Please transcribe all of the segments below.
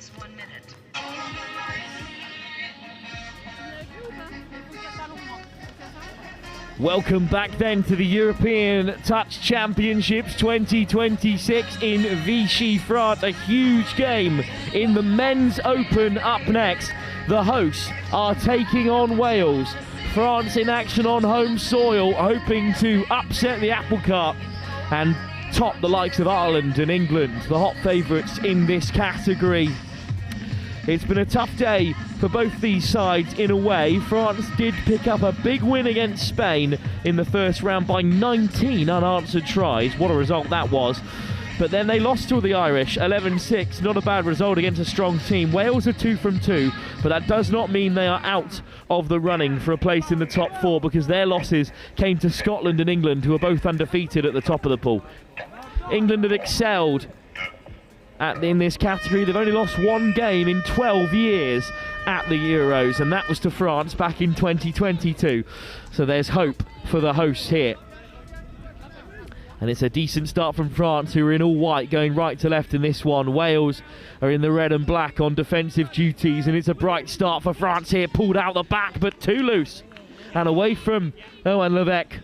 starts 1 minute. Welcome back then to the European Touch Championships 2026 in Vichy, France. A huge game in the Men's Open up next. The hosts are taking on Wales. France in action on home soil, hoping to upset the apple cart and top the likes of Ireland and England, the hot favourites in this category. It's been a tough day for both these sides in a way. France did pick up a big win against Spain in the first round by 19 unanswered tries. What a result that was. But then they lost to the Irish, 11-6. Not a bad result against a strong team. Wales are 2 from 2, but that does not mean they are out of the running for a place in the top 4, because their losses came to Scotland and England, who are both undefeated at the top of the pool. England have excelled in this category. They've only lost one game in 12 years at the Euros, and that was to France back in 2022. So there's hope for the hosts here. And it's a decent start from France, who are in all white, going right to left in this one. Wales are in the red and black on defensive duties, and it's a bright start for France here. Pulled out the back, but too loose. And away from Owen Levesque.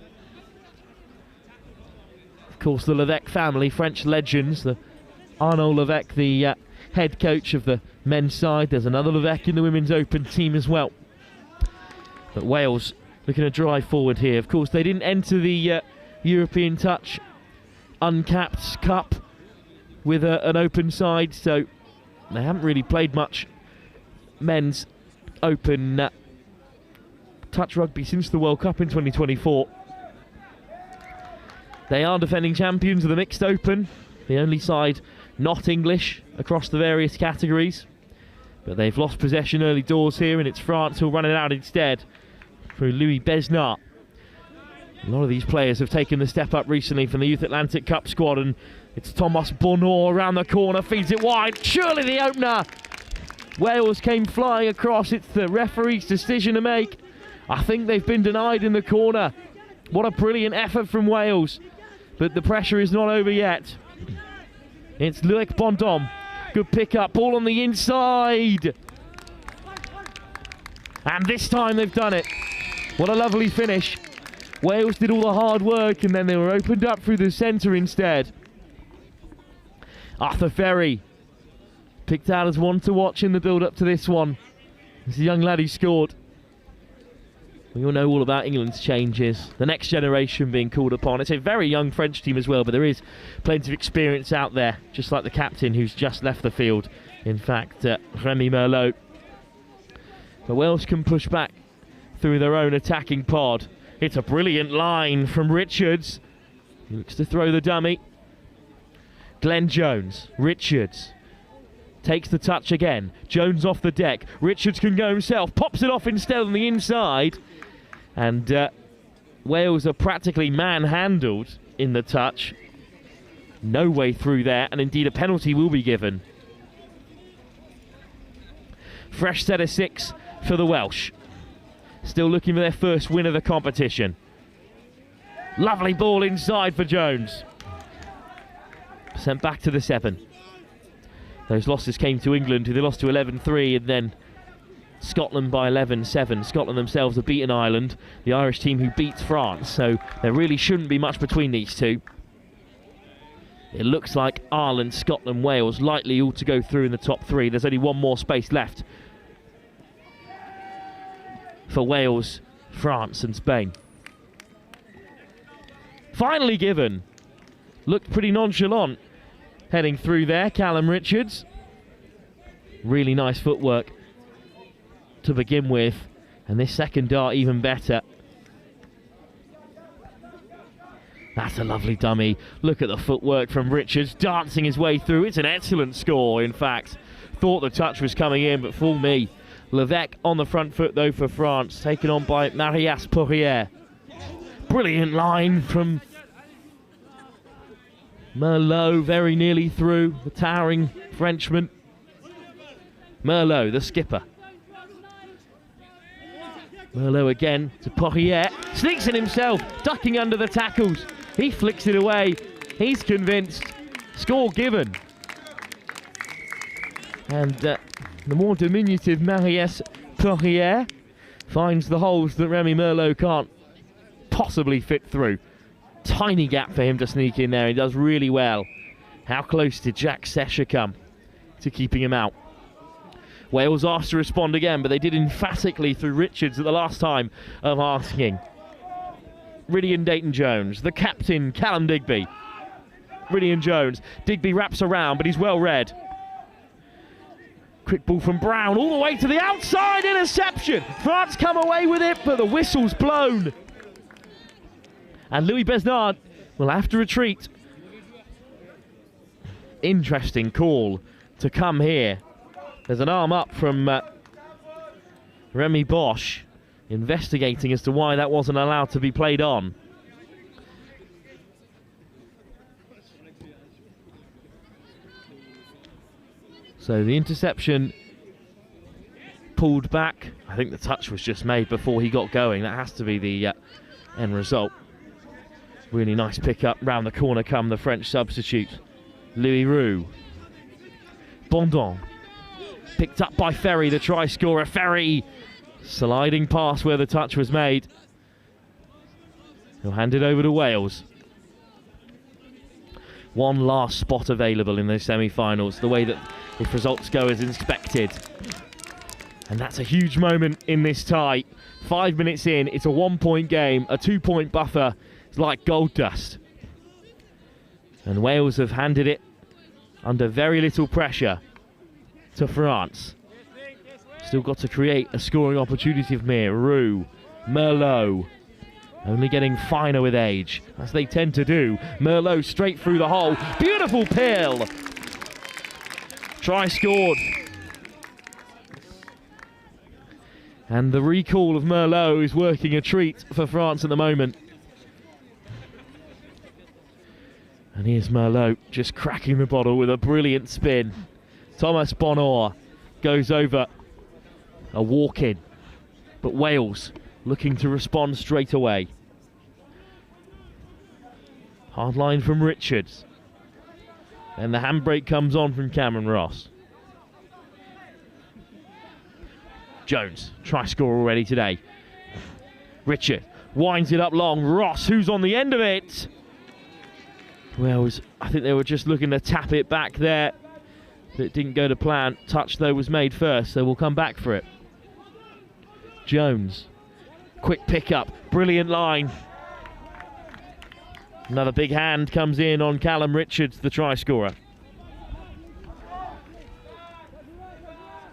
Of course, the Levesque family, French legends. The Arnaud Levesque, the head coach of the men's side. There's another Levesque in the Women's Open team as well. But Wales looking to drive forward here. Of course, they didn't enter the European Touch Uncapped Cup with an open side, so they haven't really played much men's open touch rugby since the World Cup in 2024. They are defending champions of the Mixed Open, the only side not English across the various categories, but they've lost possession early doors here, and it's France who'll run it out instead through Louis Besnard. A lot of these players have taken the step up recently from the Youth Atlantic Cup squad, and it's Thomas Bonneau around the corner, feeds it wide. Surely the opener. Wales came flying across. It's the referee's decision to make. I think they've been denied in the corner. What a brilliant effort from Wales. But the pressure is not over yet. It's Loic Bondom. Good pick up. Ball on the inside. And this time they've done it. What a lovely finish. Wales did all the hard work, and then they were opened up through the centre instead. Arthur Ferry picked out as one to watch in the build-up to this one. It's a young lad who scored. We all know all about England's changes. The next generation being called upon. It's a very young French team as well, but there is plenty of experience out there, just like the captain who's just left the field. In fact, Remy Merlot. But Wales can push back through their own attacking pod. It's a brilliant line from Richards. He looks to throw the dummy. Glenn Jones. Richards takes the touch again. Jones off the deck. Richards can go himself. Pops it off instead on the inside. And Wales are practically manhandled in the touch. No way through there. And indeed a penalty will be given. Fresh set of 6 for the Welsh. Still looking for their first win of the competition. Lovely ball inside for Jones. Sent back to the 7. Those losses came to England, who they lost to 11-3, and then Scotland by 11-7. Scotland themselves have beaten Ireland, the Irish team who beats France, so there really shouldn't be much between these two. It looks like Ireland, Scotland, Wales likely all to go through in the top 3. There's only one more space left for Wales, France and Spain. Finally given. Looked pretty nonchalant heading through there, Callum Richards. Really nice footwork to begin with, and this second dart even better. That's a lovely dummy. Look at the footwork from Richards, dancing his way through. It's an excellent score, in fact. Thought the touch was coming in, but fool me. Levesque on the front foot, though, for France, taken on by Marias Poirier. Brilliant line from Merlot, very nearly through, the towering Frenchman. Merlot, the skipper. Merlot again to Poirier. Sneaks in himself, ducking under the tackles. He flicks it away. He's convinced. Score given. And the more diminutive Marius Poirier finds the holes that Remy Merlot can't possibly fit through. Tiny gap for him to sneak in there. He does really well. How close did Jack Sesha come to keeping him out? Wales asked to respond again, but they did emphatically through Richards at the last time of asking. Riddian Dayton-Jones, the captain, Callum Digby. Riddian Jones. Digby wraps around, but he's well read. Quick ball from Brown, all the way to the outside, interception. France come away with it, but the whistle's blown. And Louis Besnard will have to retreat. Interesting call to come here. There's an arm up from Remy Bosch, investigating as to why that wasn't allowed to be played on. So the interception pulled back. I think the touch was just made before he got going. That has to be the end result. Really nice pick up. Round the corner come the French substitute, Louis Roux. Bondon. Picked up by Ferry, the try scorer. Ferry sliding past where the touch was made. He'll hand it over to Wales. One last spot available in the semi-finals, the way that if results go as expected. And that's a huge moment in this tie. 5 minutes in, it's a 1-point game, a 2-point buffer. It's like gold dust. And Wales have handed it under very little pressure to France. Still got to create a scoring opportunity from here. Roux, Merlot, only getting finer with age, as they tend to do. Merlot straight through the hole. Beautiful peel. Try scored. And the recall of Merlot is working a treat for France at the moment. And here's Merlot just cracking the bottle with a brilliant spin. Thomas Bonheur goes over a walk-in, but Wales looking to respond straight away. Hard line from Richards. And the handbrake comes on from Cameron Ross. Jones, try score already today. Richard winds it up long. Ross, who's on the end of it? Wales, I think they were just looking to tap it back there. It didn't go to plan. Touch, though, was made first, so we'll come back for it. Jones. Quick pick-up. Brilliant line. Another big hand comes in on Callum Richards, the try scorer.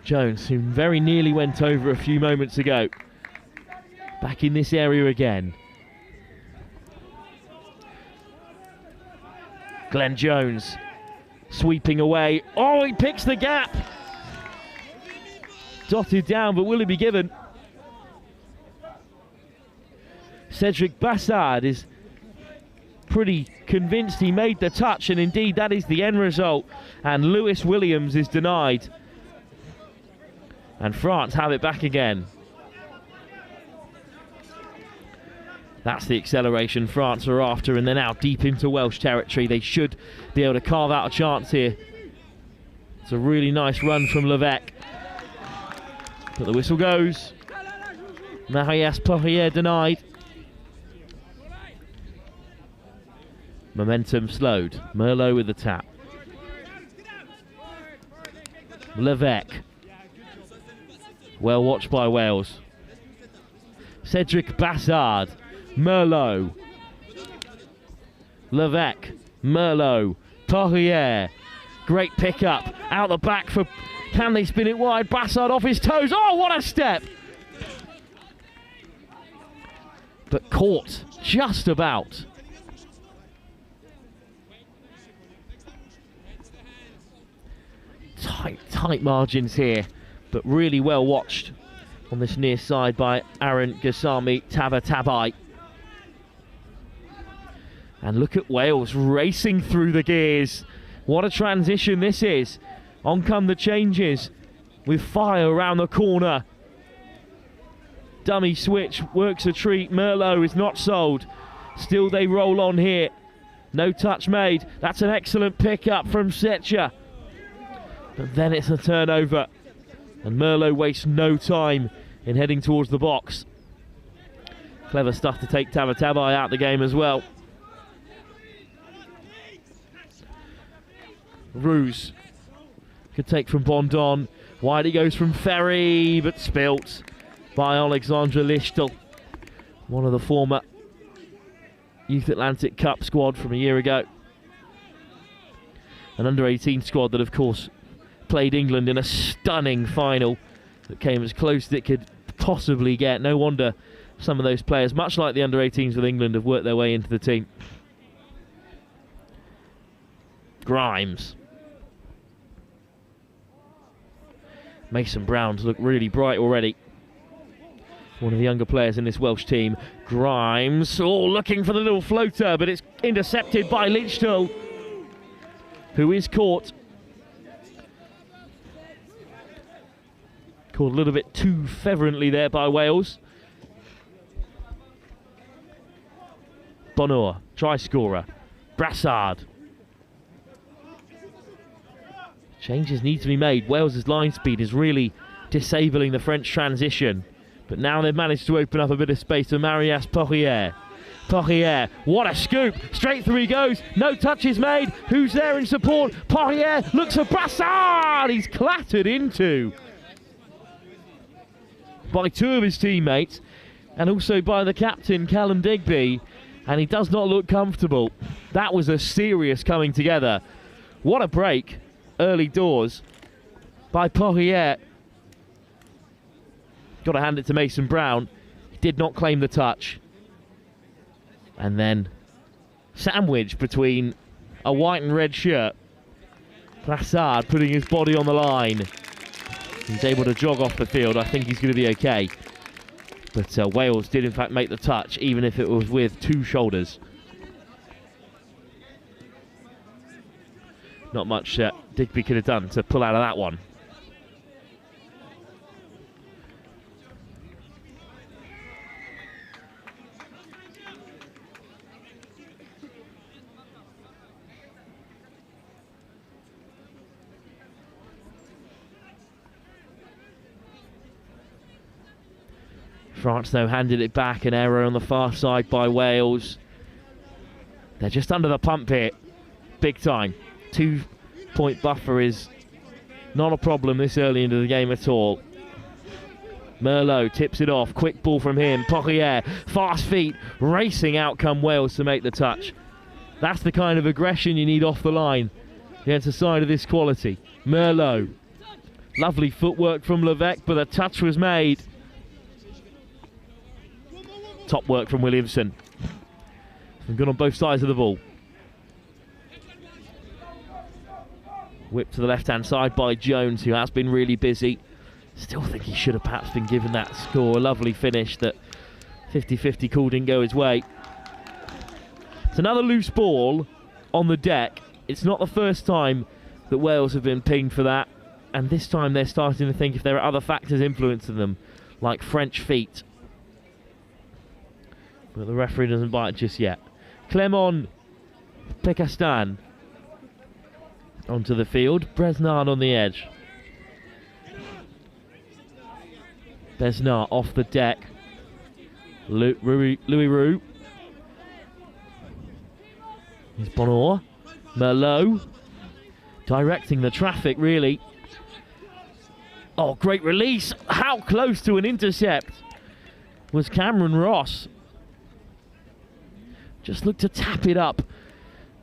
Jones, who very nearly went over a few moments ago. Back in this area again. Glenn Jones sweeping away. Oh, he picks the gap. Dotted down, but will it be given? Cedric Bassard is pretty convinced he made the touch, and indeed that is the end result. And Lewis Williams is denied. And France have it back again. That's the acceleration France are after, and they're now deep into Welsh territory. They should be able to carve out a chance here. It's a really nice run from Levesque. But the whistle goes. Marius Poirier denied. Momentum slowed. Merlot with the tap. Levesque. Well watched by Wales. Cedric Bassard. Merlot. Levesque. Merlot. Poirier. Great pick-up. Out the back for... Can they spin it wide? Bassard off his toes. Oh, what a step! But caught just about. Tight margins here, but really well watched on this near side by Aaron Gassami Tabatabai. And look at Wales racing through the gears. What a transition this is. On come the changes with fire around the corner. Dummy switch works a treat. Merlot is not sold. Still they roll on here. No touch made. That's an excellent pick up from Setcher. But then it's a turnover, and Merlot wastes no time in heading towards the box. Clever stuff to take Tabatabai out the game as well. Roos could take from Bondon. Wide he goes from Ferry, but spilt by Alexandra Lichtel, one of the former Youth Atlantic Cup squad from a year ago. An under-18 squad that, of course, played England in a stunning final that came as close as it could possibly get. No wonder some of those players, much like the under-18s with England, have worked their way into the team. Grimes. Mason Brown's look really bright already. One of the younger players in this Welsh team. Grimes, looking for the little floater, but it's intercepted by Lichtel, who is caught. Caught a little bit too fervently there by Wales. Bonheur, try scorer. Brassard. Changes need to be made. Wales's line speed is really disabling the French transition. But now they've managed to open up a bit of space to Marias Poirier. Poirier, what a scoop! Straight through he goes. No touch is made. Who's there in support? Poirier looks for Brassard. He's clattered into by two of his teammates and also by the captain, Callum Digby. And he does not look comfortable. That was a serious coming together. What a break early doors by Poirier. Got to hand it to Mason Brown. He did not claim the touch. And then sandwiched between a white and red shirt. Brassard putting his body on the line. He's able to jog off the field. I think he's going to be okay. But Wales did in fact make the touch, even if it was with two shoulders. Not much Digby could have done to pull out of that one. France, though, handed it back. An error on the far side by Wales. They're just under the pump here. Big time. 2-point buffer is not a problem this early into the game at all. Merlot tips it off. Quick ball from him. Poirier, fast feet. Racing out come Wales to make the touch. That's the kind of aggression you need off the line against a side of this quality. Merlot. Lovely footwork from Levesque, but a touch was made. Top work from Williamson. And good on both sides of the ball. Whipped to the left-hand side by Jones, who has been really busy. Still think he should have perhaps been given that score. A lovely finish that 50-50 call didn't go his way. It's another loose ball on the deck. It's not the first time that Wales have been pinged for that. And this time they're starting to think if there are other factors influencing them, like French feet. But the referee doesn't bite just yet. Clément Pecastan onto the field. Besnard on the edge. Besnard off the deck. Louis Roux. Here's Bonheur. Merlot. Directing the traffic, really. Oh, great release. How close to an intercept was Cameron Ross. Just looked to tap it up.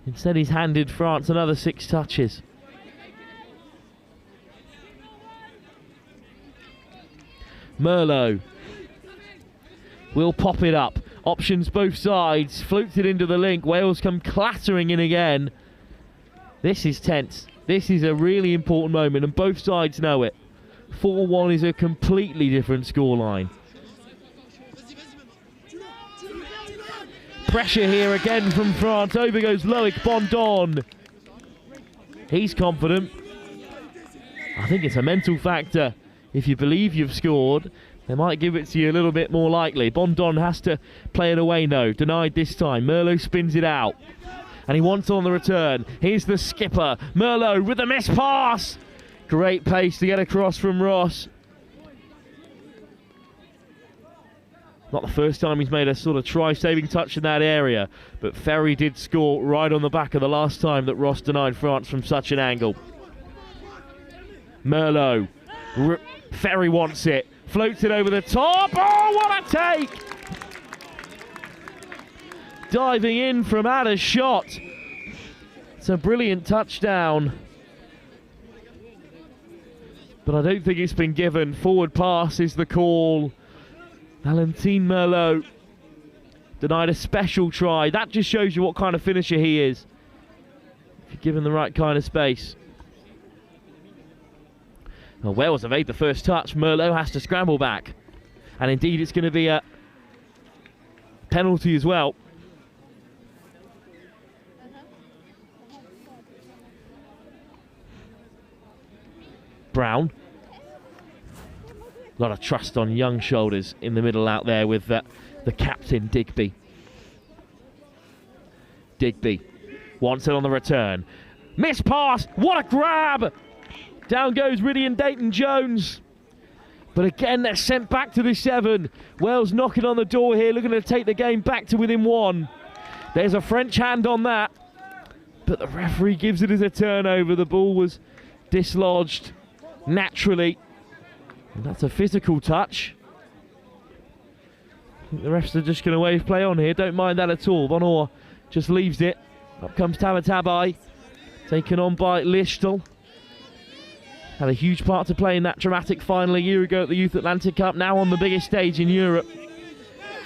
Instead, he's handed France another 6 touches. Merlot will pop it up. Options both sides. Floats it into the link. Wales come clattering in again. This is tense. This is a really important moment, and both sides know it. 4-1 is a completely different scoreline. Pressure here again from France. Over goes Loic Bondon. He's confident. I think it's a mental factor. If you believe you've scored, they might give it to you a little bit more likely. Bondon has to play it away, no. Denied this time. Merlot spins it out. And he wants on the return. Here's the skipper. Merlot with a missed pass. Great pace to get across from Ross. Not the first time he's made a sort of try-saving touch in that area, but Ferry did score right on the back of the last time that Ross denied France from such an angle. Merlot. Ferry wants it. Floats it over the top. Oh, what a take! Diving in from out a shot. It's a brilliant touchdown. But I don't think it's been given. Forward pass is the call. Valentin Merlot denied a special try. That just shows you what kind of finisher he is, if you give him the right kind of space. Well, Wales have made the first touch. Merlot has to scramble back. And indeed, it's going to be a penalty as well. Brown. A lot of trust on young shoulders in the middle out there with the captain, Digby. Digby wants it on the return. Miss pass, what a grab! Down goes Rydian Dayton-Jones. But again, they're sent back to the 7. Wales knocking on the door here, looking to take the game back to within 1. There's a French hand on that. But the referee gives it as a turnover. The ball was dislodged naturally. And that's a physical touch. I think the refs are just going to wave play on here. Don't mind that at all. Bonor just leaves it. Up comes Tabatabai. Taken on by Lichtel. Had a huge part to play in that dramatic final a year ago at the Youth Atlantic Cup. Now on the biggest stage in Europe.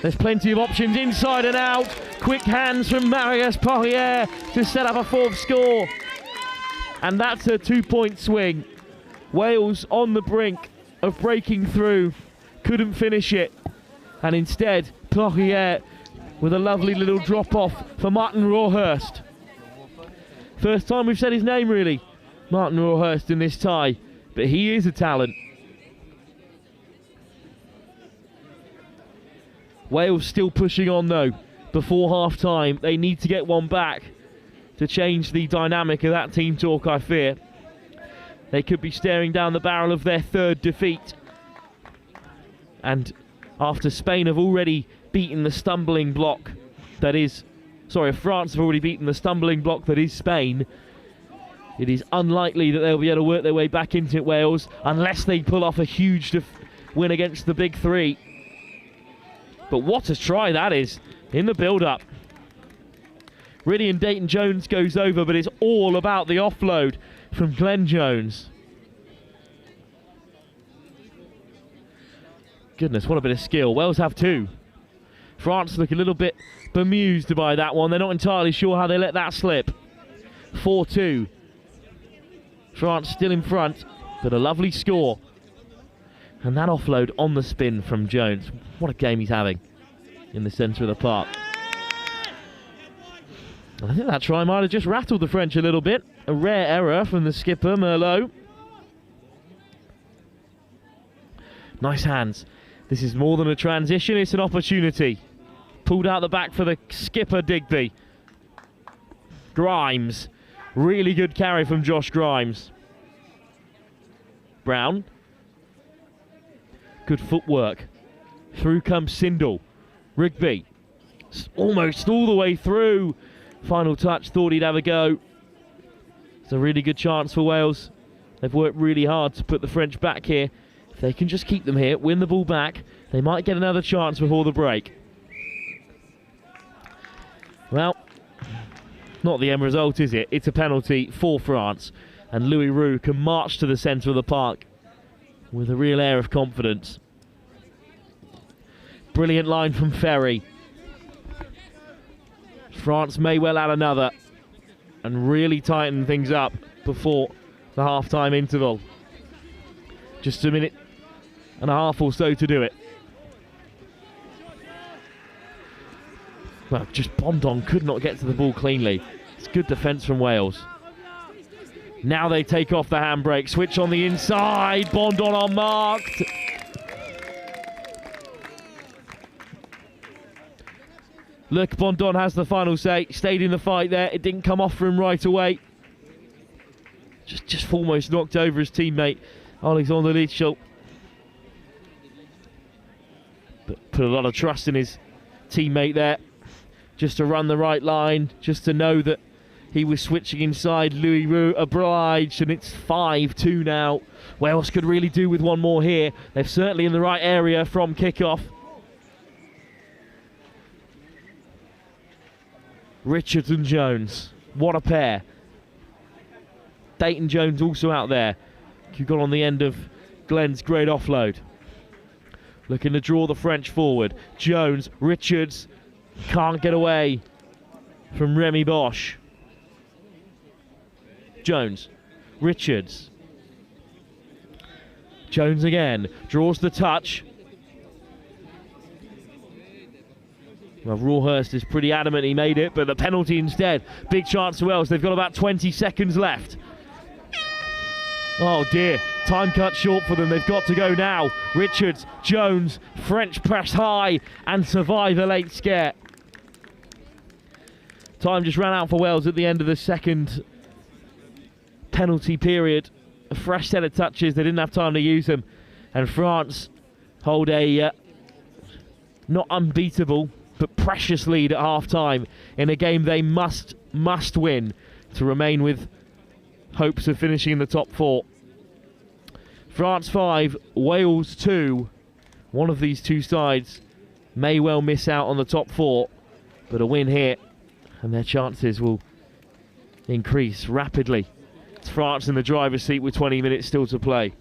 There's plenty of options inside and out. Quick hands from Marius Poirier to set up a 4th score. And that's a 2-point swing. Wales on the brink of breaking through, couldn't finish it, and instead Poirier with a lovely little drop off for Martin Rawhurst. First time we've said his name really, Martin Rawhurst, in this tie, but he is a talent. Wales still pushing on though before half time. They need to get one back to change the dynamic of that team talk, I fear. They could be staring down the barrel of their 3rd defeat. And after Spain have already beaten the stumbling block that is... Sorry, France have already beaten the stumbling block that is Spain. It is unlikely that they'll be able to work their way back into it, Wales, unless they pull off a huge win against the big 3. But what a try that is in the build-up. Rydian Dayton-Jones goes over, but it's all about the offload from Glenn Jones. Goodness, what a bit of skill. Wales have 2. France look a little bit bemused by that one. They're not entirely sure how they let that slip. 4-2. France still in front, but a lovely score. And that offload on the spin from Jones. What a game he's having in the centre of the park. I think that try might have just rattled the French a little bit. A rare error from the skipper, Merlot. Nice hands. This is more than a transition, it's an opportunity. Pulled out the back for the skipper, Digby. Grimes. Really good carry from Josh Grimes. Brown. Good footwork. Through comes Sindel. Rigby. Almost all the way through. Final touch, thought he'd have a go. It's a really good chance for Wales. They've worked really hard to put the French back here. If they can just keep them here, win the ball back, they might get another chance before the break. Well, not the end result, is it? It's a penalty for France. And Louis Roux can march to the centre of the park with a real air of confidence. Brilliant line from Ferry. France may well add another and really tighten things up before the half-time interval. Just a minute and a half or so to do it. Well, just Bondon could not get to the ball cleanly. It's good defence from Wales. Now they take off the handbrake, switch on the inside, Bondon unmarked. Look, Bondon has the final say, stayed in the fight there, it didn't come off for him right away. just almost knocked over his teammate Alexander Lichel. But put a lot of trust in his teammate there, just to run the right line, just to know that he was switching inside. Louis Roux obliged, and it's 5-2 now. Wales could really do with one more here. They're certainly in the right area from kickoff. Richards and Jones, what a pair. Dayton Jones also out there. You got on the end of Glenn's great offload. Looking to draw the French forward. Jones, Richards, can't get away from Remy Bosch. Jones, Richards. Jones again, draws the touch. Well, Rawhurst is pretty adamant he made it, but the penalty instead. Big chance to Wales. They've got about 20 seconds left. Oh dear, time cut short for them. They've got to go now. Richards, Jones, French press high and survive a late scare. Time just ran out for Wales at the end of the second penalty period. A fresh set of touches, they didn't have time to use them. And France hold a not unbeatable but precious lead at half-time in a game they must win to remain with hopes of finishing in the top four. France 5, Wales 2. One of these two sides may well miss out on the top four, but a win here and their chances will increase rapidly. It's France in the driver's seat with 20 minutes still to play.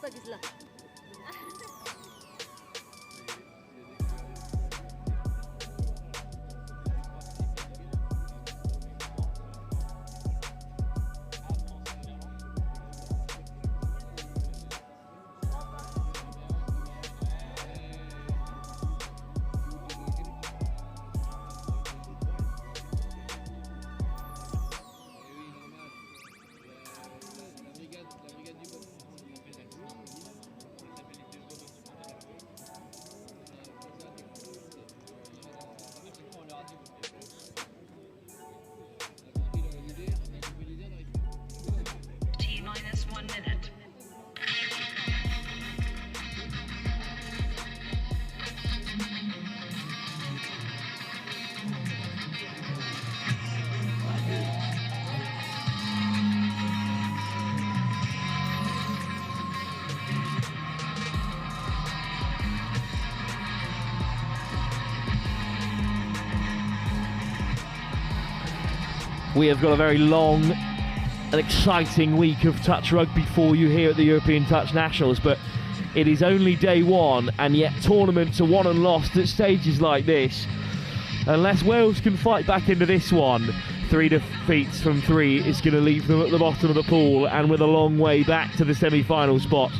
Bagus lah. We have got a very long and exciting week of touch rugby for you here at the European Touch Nationals, but it is only day one, and yet tournaments are won and lost at stages like this. Unless Wales can fight back into this one, 3 defeats from 3 is going to leave them at the bottom of the pool and with a long way back to the semi-final spot.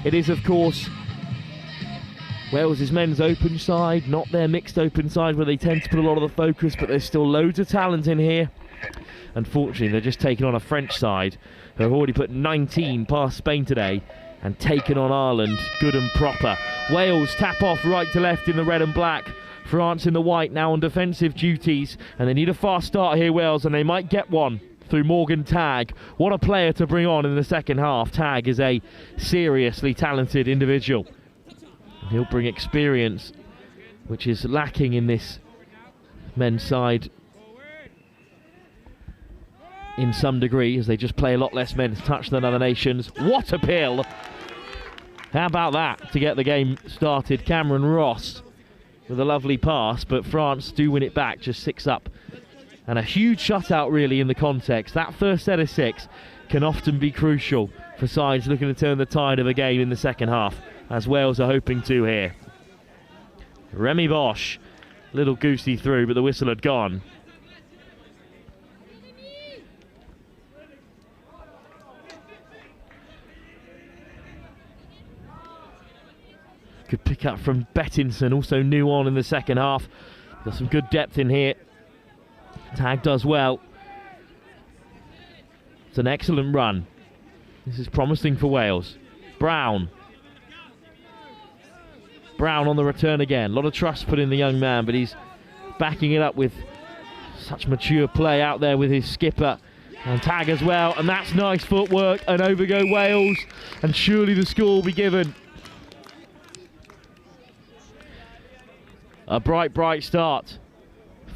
It is, of course, Wales' men's open side, not their mixed open side where they tend to put a lot of the focus, but there's still loads of talent in here. Unfortunately, they're just taking on a French side who have already put 19 past Spain today and taken on Ireland good and proper. Wales tap off right to left in the red and black. France in the white now on defensive duties, and they need a fast start here, Wales, and they might get one through Morgan Tagg. What a player to bring on in the second half. Tagg is a seriously talented individual. He'll bring experience, which is lacking in this men's side in some degree, as they just play a lot less men's touch than other nations. What a pill! How about that to get the game started? Cameron Ross with a lovely pass, but France do win it back, just 6 up. And a huge shutout really in the context. That first set of 6 can often be crucial for sides looking to turn the tide of a game in the second half, as Wales are hoping to here. Remy Bosch, little goosey through, but the whistle had gone. Good pick up from Bettinson, also new on in the second half. Got some good depth in here. Tagg does well. It's an excellent run. This is promising for Wales. Brown on the return again. A lot of trust put in the young man, but he's backing it up with such mature play out there with his skipper. And Tagg as well, and that's nice footwork, and over go Wales, and surely the score will be given. A bright start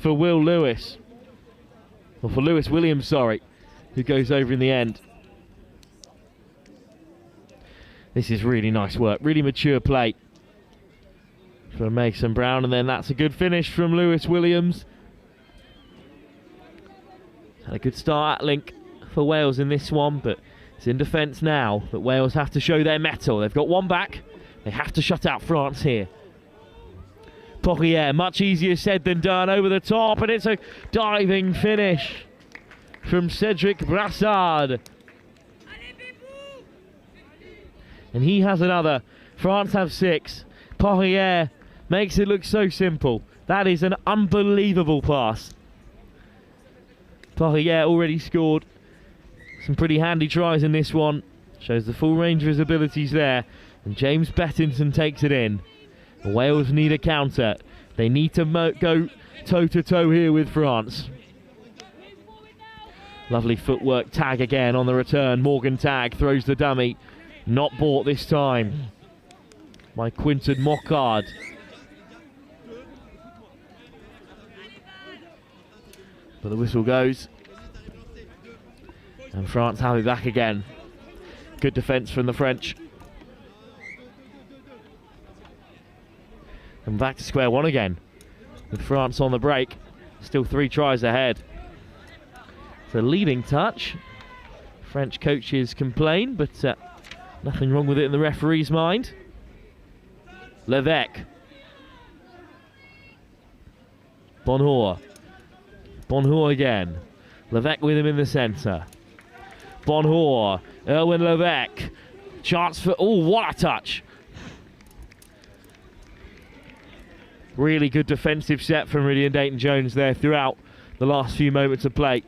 for Will Lewis. Or for Lewis Williams, sorry, who goes over in the end. This is really nice work, really mature play from Mason Brown, and then that's a good finish from Lewis Williams. Had a good start at link for Wales in this one, but it's in defence now that Wales have to show their mettle. They've got one back, they have to shut out France here. Poirier, much easier said than done, over the top, and it's a diving finish from Cedric Brassard. And he has another. France have 6. Poirier makes it look so simple. That is an unbelievable pass. Poirier already scored some pretty handy tries in this one. Shows the full range of his abilities there. And James Bettinson takes it in. Wales need a counter. They need to go toe-to-toe here with France. Lovely footwork. Tagg again on the return. Morgan Tagg throws the dummy. Not bought this time by Quinton Mockard. But the whistle goes. And France have it back again. Good defence from the French. And back to square one again, with France on the break. Still 3 tries ahead. It's a leading touch. French coaches complain, but nothing wrong with it in the referee's mind. Levesque. Bonheur again. Levesque with him in the centre. Bonheur. Erwin Levesque. Chance for... Oh, what a touch. Really good defensive set from Ridley and Dayton-Jones there throughout the last few moments of play.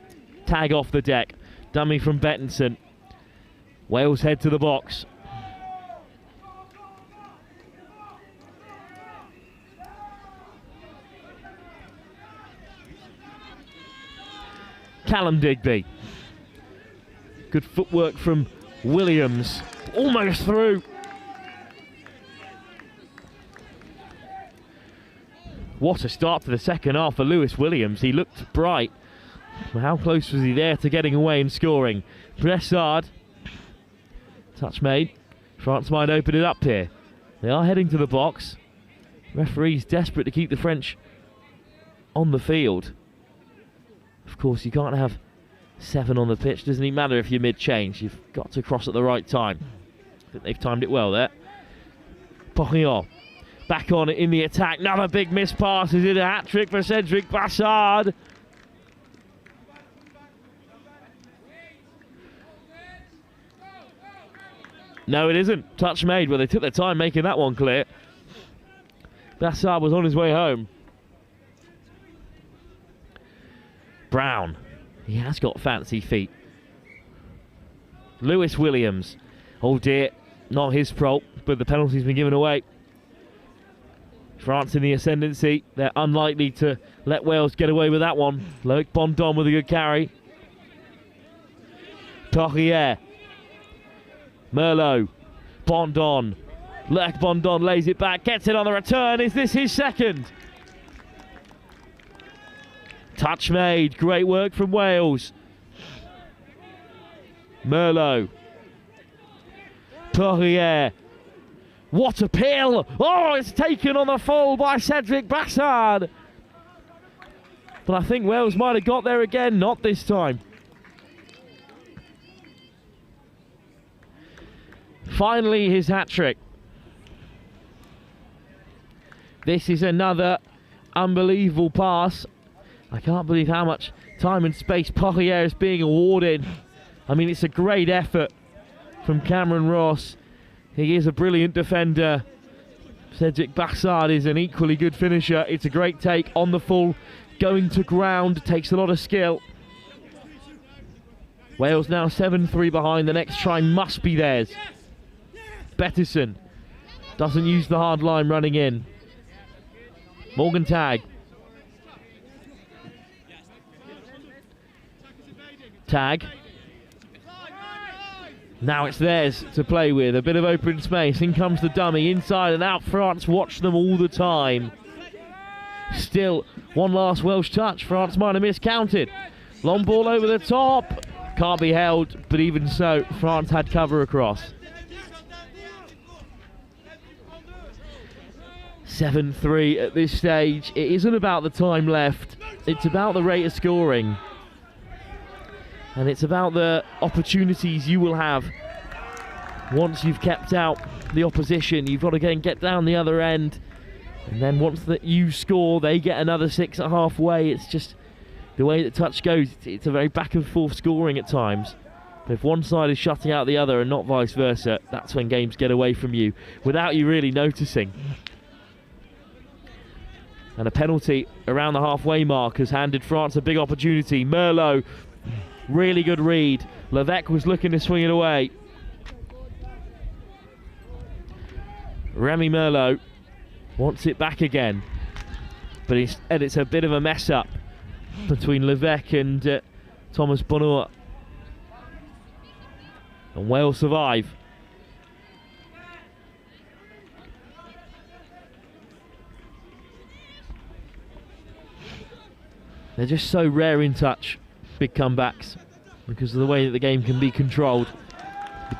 Tagg off the deck. Dummy from Bettinson. Wales head to the box. Callum Digby. Good footwork from Williams. Almost through. What a start to the second half for Lewis Williams. He looked bright. How close was he there to getting away and scoring? Brassard. Touch made. France might open it up here. They are heading to the box. Referee's desperate to keep the French on the field. Of course, you can't have 7 on the pitch. Doesn't even matter if you're mid-change. You've got to cross at the right time. I think they've timed it well there. Poirier back on in the attack. Another big miss pass. Is it a hat-trick for Cedric Bassard? No, it isn't. Touch made, but they took their time making that one clear. Bassard was on his way home. Brown. He has got fancy feet. Lewis Williams. Oh dear, not his fault, but the penalty's been given away. France in the ascendancy. They're unlikely to let Wales get away with that one. Loic Bondon with a good carry. Poirier. Merlot. Bondon. Loic Bondon lays it back, gets it on the return. Is this his second? Touch made. Great work from Wales. Merlot. Poirier. What a pill! Oh, it's taken on the full by Cedric Bassard. But I think Wales might have got there again. Not this time. Finally, his hat-trick. This is another unbelievable pass. I can't believe how much time and space Poirier is being awarded. I mean, it's a great effort from Cameron Ross. He is a brilliant defender. Cedric Bassard is an equally good finisher. It's a great take on the full. Going to ground takes a lot of skill. Wales now 7-3 behind. The next try must be theirs. Bettison doesn't use the hard line running in. Morgan Tagg. Tagg. Now it's theirs to play with. A bit of open space. In comes the dummy. Inside and out. France watch them all the time. Still, one last Welsh touch. France might have miscounted. Long ball over the top. Can't be held, but even so, France had cover across. 7-3 at this stage. It isn't about the time left. It's about the rate of scoring. And it's about the opportunities you will have once you've kept out the opposition. You've got to get down the other end. And then once that you score, they get another 6 at halfway. It's just the way that touch goes. It's a very back and forth scoring at times. But if one side is shutting out the other and not vice versa, that's when games get away from you without you really noticing. And a penalty around the halfway mark has handed France a big opportunity. Merlot. Really good read. Levesque was looking to swing it away. Remy Merlot wants it back again. But it's a bit of a mess up between Levesque and Thomas Bonnour. And Wales survive. They're just so rare in touch. Big comebacks because of the way that the game can be controlled.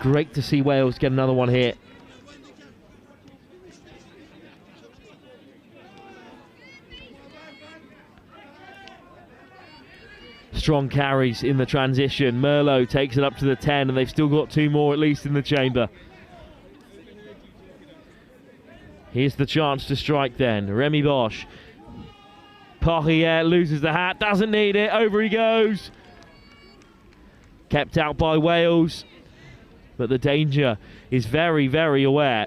Great to see Wales get another one here. Strong carries in the transition. Merlot takes it up to the 10 and they've still got 2 more at least in the chamber. Here's the chance to strike then. Remy Bosch. Poirier loses the hat, doesn't need it, over he goes. Kept out by Wales, but the danger is very, very aware.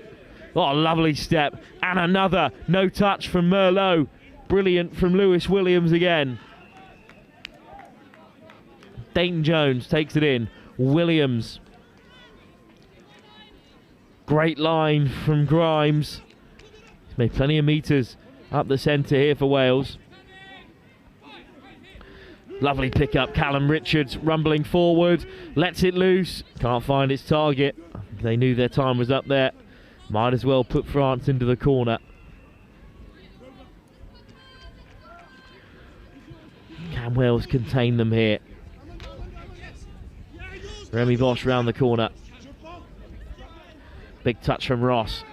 Oh, a lovely step, and another no touch from Merlot. Brilliant from Lewis Williams again. Dayton Jones takes it in. Williams. Great line from Grimes. He's made plenty of metres up the centre here for Wales. Lovely pickup. Callum Richards rumbling forward. Lets it loose. Can't find its target. They knew their time was up there. Might as well put France into the corner. Can Wales contain them here? Remy Bosch round the corner. Big touch from Ross.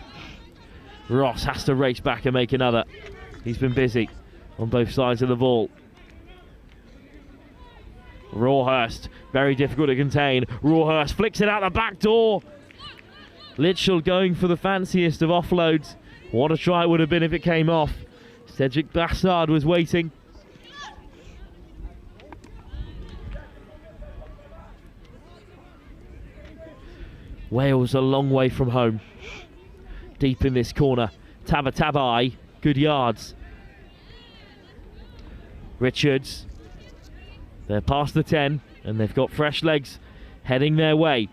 Ross has to race back and make another. He's been busy on both sides of the ball. Rawhurst, very difficult to contain. Rawhurst flicks it out the back door. Litchell going for the fanciest of offloads. What a try it would have been if it came off. Cedric Bassard was waiting. Wales a long way from home. Deep in this corner. Tabatabai, good yards. Richards. They're past the 10 and they've got fresh legs heading their way.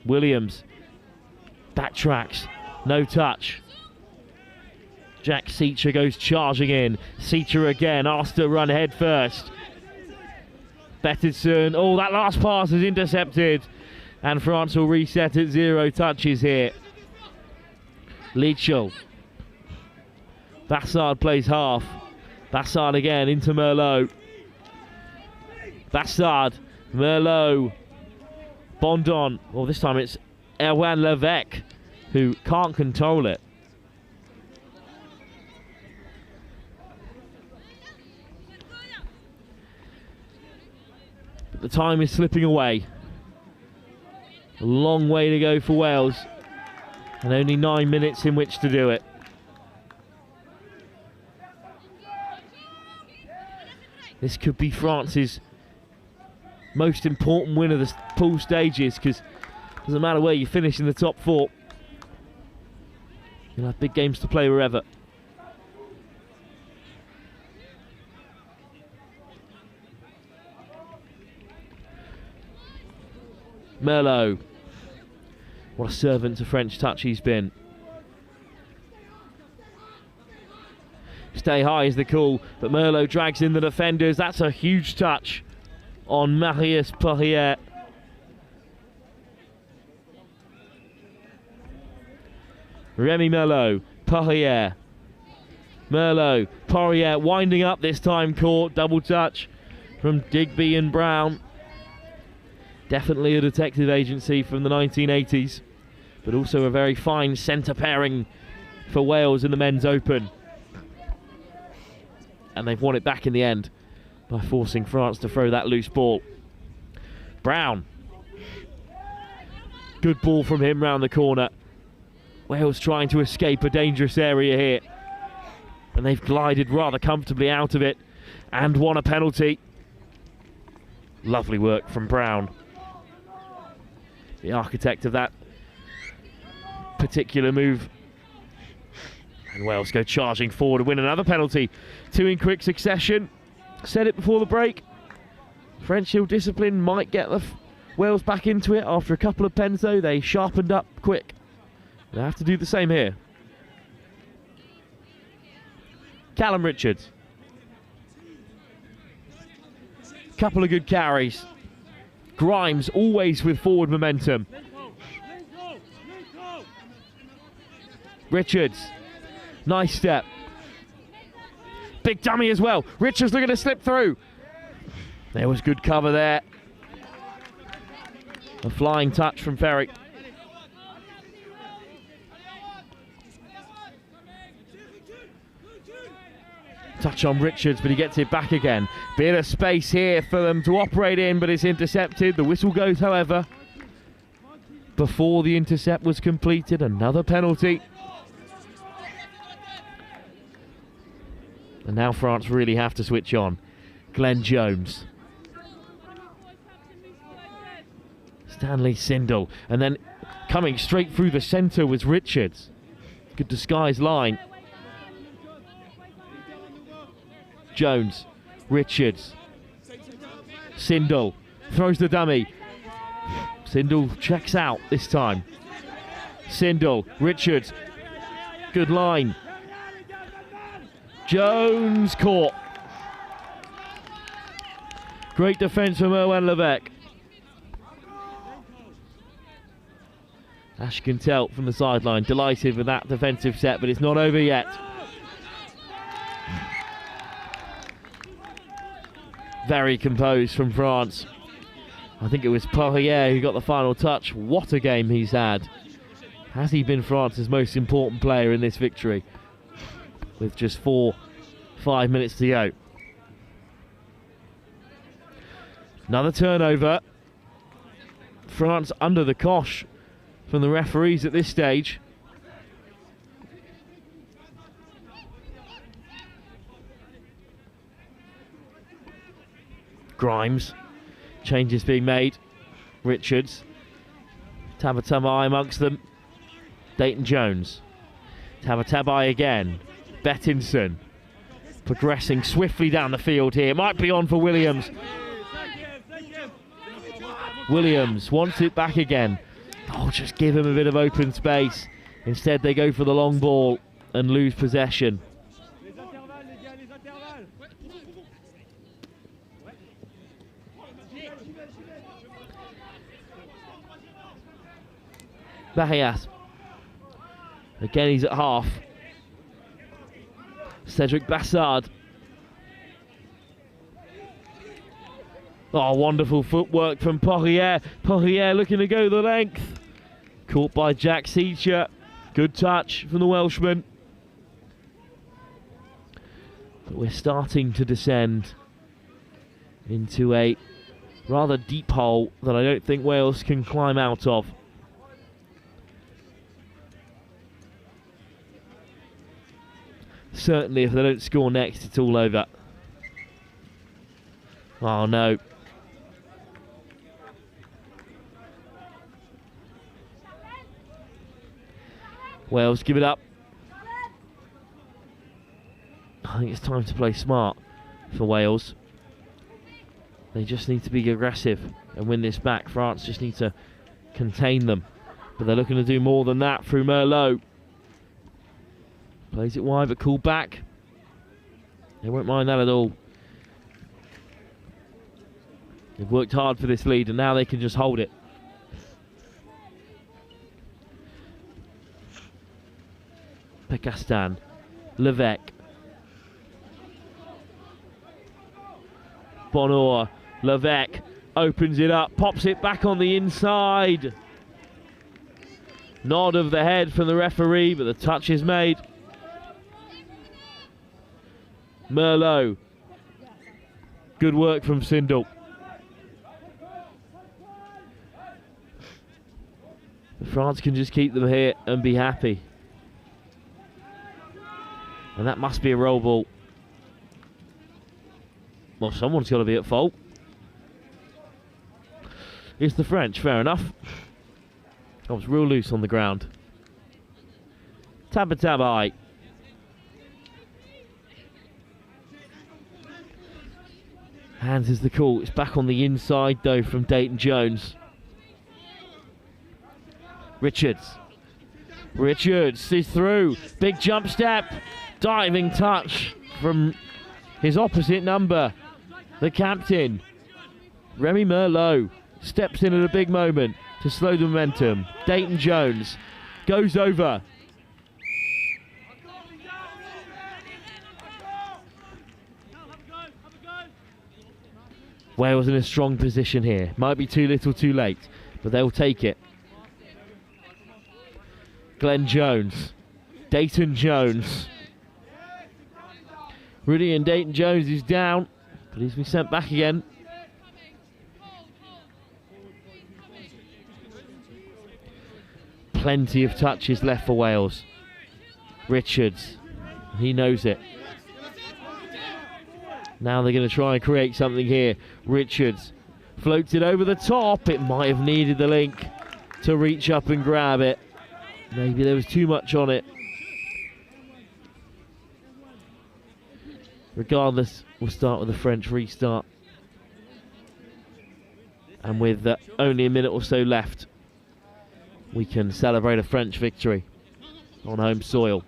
Williams backtracks, no touch. Jack Seacher goes charging in. Seacher again, asked to run head first. Betterson, oh, that last pass is intercepted. And France will reset at 0 touches here. Leachel. Bassard plays half. Bassard again into Merlot. Bassard, Merlot, Bondon. Well, this time it's Erwan Levesque who can't control it. But the time is slipping away. A long way to go for Wales, and only 9 minutes in which to do it. This could be France's most important win of the pool stages, because it doesn't matter where you finish in the top 4. You'll have big games to play wherever. Merlot. What a servant to French touch he's been. Stay high is the call, but Merlot drags in the defenders. That's a huge touch on Marius Poirier. Remy Merlot, Poirier. Merlot, Poirier winding up this time, caught. Double touch from Digby and Brown. Definitely a detective agency from the 1980s, but also a very fine centre pairing for Wales in the men's open. And they've won it back in the end by forcing France to throw that loose ball. Brown. Good ball from him round the corner. Wales trying to escape a dangerous area here. And they've glided rather comfortably out of it and won a penalty. Lovely work from Brown, the architect of that particular move. And Wales go charging forward to win another penalty. 2 in quick succession. Said it before the break. French ill-discipline might get the Wales back into it after a couple of pens, though. They sharpened up quick. They have to do the same here. Callum Richards. Couple of good carries. Grimes always with forward momentum. Richards. Nice step. Big dummy as well. Richards looking to slip through. There was good cover there. A flying touch from Ferrick. Touch on Richards, but he gets it back again. Bit of space here for them to operate in, but it's intercepted. The whistle goes, however, before the intercept was completed. Another penalty. And now France really have to switch on. Glenn Jones. Stanley Sindel. And then coming straight through the centre was Richards. Good disguised line. Jones. Richards. Sindel. Throws the dummy. Sindel checks out this time. Sindel. Richards. Good line. Jones caught. Great defence from Erwan Levesque. Ash can tell from the sideline, delighted with that defensive set, but it's not over yet. Very composed from France. I think it was Poirier who got the final touch. What a game he's had. Has he been France's most important player in this victory? With just 4-5 minutes to go. Another turnover. France under the cosh from the referees at this stage. Grimes. Changes being made. Richards. Tabatabai amongst them. Dayton Jones. Tabatabai again. Bettinson. Progressing swiftly down the field here. Might be on for Williams. Williams wants it back again. Oh, just give him a bit of open space. Instead, they go for the long ball and lose possession. Bahayas. Again, he's at half. Cedric Bassard. Oh, wonderful footwork from Poirier. Poirier looking to go the length. Caught by Jack Seacher. Good touch from the Welshman. But we're starting to descend into a rather deep hole that I don't think Wales can climb out of. Certainly if they don't score next, it's all over. Oh no. Wales give it up. I think it's time to play smart for Wales. They just need to be aggressive and win this back. France just need to contain them. But they're looking to do more than that through Merlot. Plays it wide but called back. They won't mind that at all. They've worked hard for this lead and now they can just hold it. Pekastan. Levesque. Bonor. Levesque opens it up, pops it back on the inside. Nod of the head from the referee, but the touch is made. Merlot. Good work from Sindel. France can just keep them here and be happy. And that must be a roll ball. Well, someone's got to be at fault. It's the French, fair enough. I was real loose on the ground. Tabatabai. Hands is the call. It's back on the inside though from Dayton Jones. Richards. Richards is through. Big jump step. Diving touch from his opposite number. The captain. Remy Merlot steps in at a big moment to slow the momentum. Dayton Jones goes over. Wales in a strong position here. Might be too little too late, but they'll take it. Glenn Jones. Dayton Jones. Rudy and Dayton Jones is down, but he's been sent back again. Plenty of touches left for Wales. Richards, he knows it. Now they're going to try and create something here. Richards floats it over the top. It might have needed the link to reach up and grab it. Maybe there was too much on it. Regardless, we'll start with a French restart. And with only a minute or so left, we can celebrate a French victory on home soil.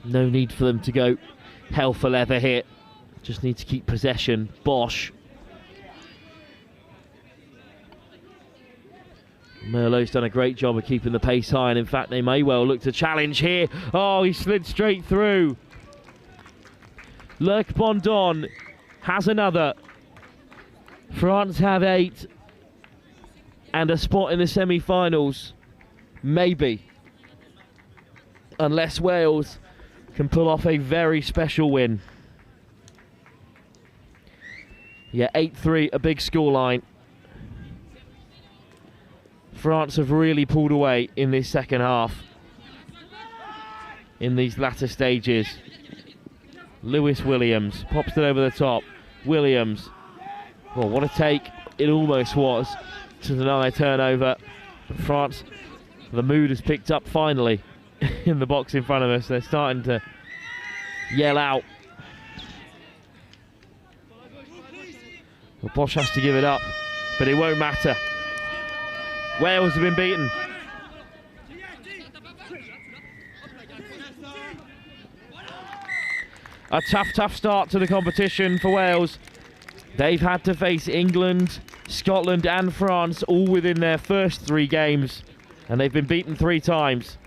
No need for them to go hell for leather here. Just need to keep possession. Bosch. Merlot's done a great job of keeping the pace high, and in fact they may well look to challenge here. Oh, he slid straight through. Lurk Bondon has another. France have 8 and a spot in the semi-finals. Maybe. unless Wales can pull off a very special win. Yeah, 8-3, a big scoreline. France have really pulled away in this second half, in these latter stages. Lewis Williams pops it over the top. Williams, well, what a take it almost was to deny a turnover. But France, the mood has picked up finally in the box in front of us. They're starting to yell out. Well, Bosch has to give it up, but it won't matter. Wales have been beaten. A tough start to the competition for Wales. They've had to face England, Scotland and France all within their first 3 games, and they've been beaten 3 times.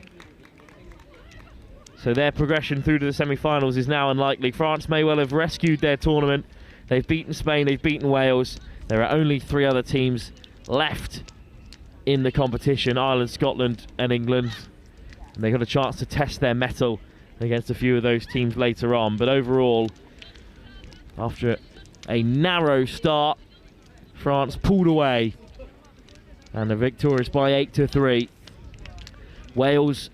So their progression through to the semi-finals is now unlikely. France may well have rescued their tournament. They've beaten Spain, they've beaten Wales. There are only 3 other teams left in the competition, Ireland, Scotland and England. And they got a chance to test their mettle against a few of those teams later on. But overall, after a narrow start, France pulled away and are victorious by 8-3. Wales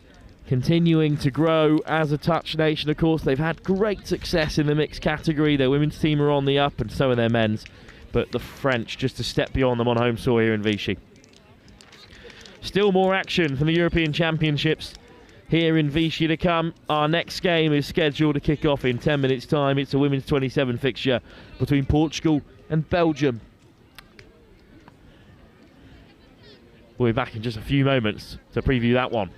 continuing to grow as a touch nation. Of course, they've had great success in the mixed category. Their women's team are on the up, and so are their men's. But the French just a step beyond them on home soil here in Vichy. Still more action from the European Championships here in Vichy to come. Our next game is scheduled to kick off in 10 minutes' time. It's a women's 27 fixture between Portugal and Belgium. We'll be back in just a few moments to preview that one.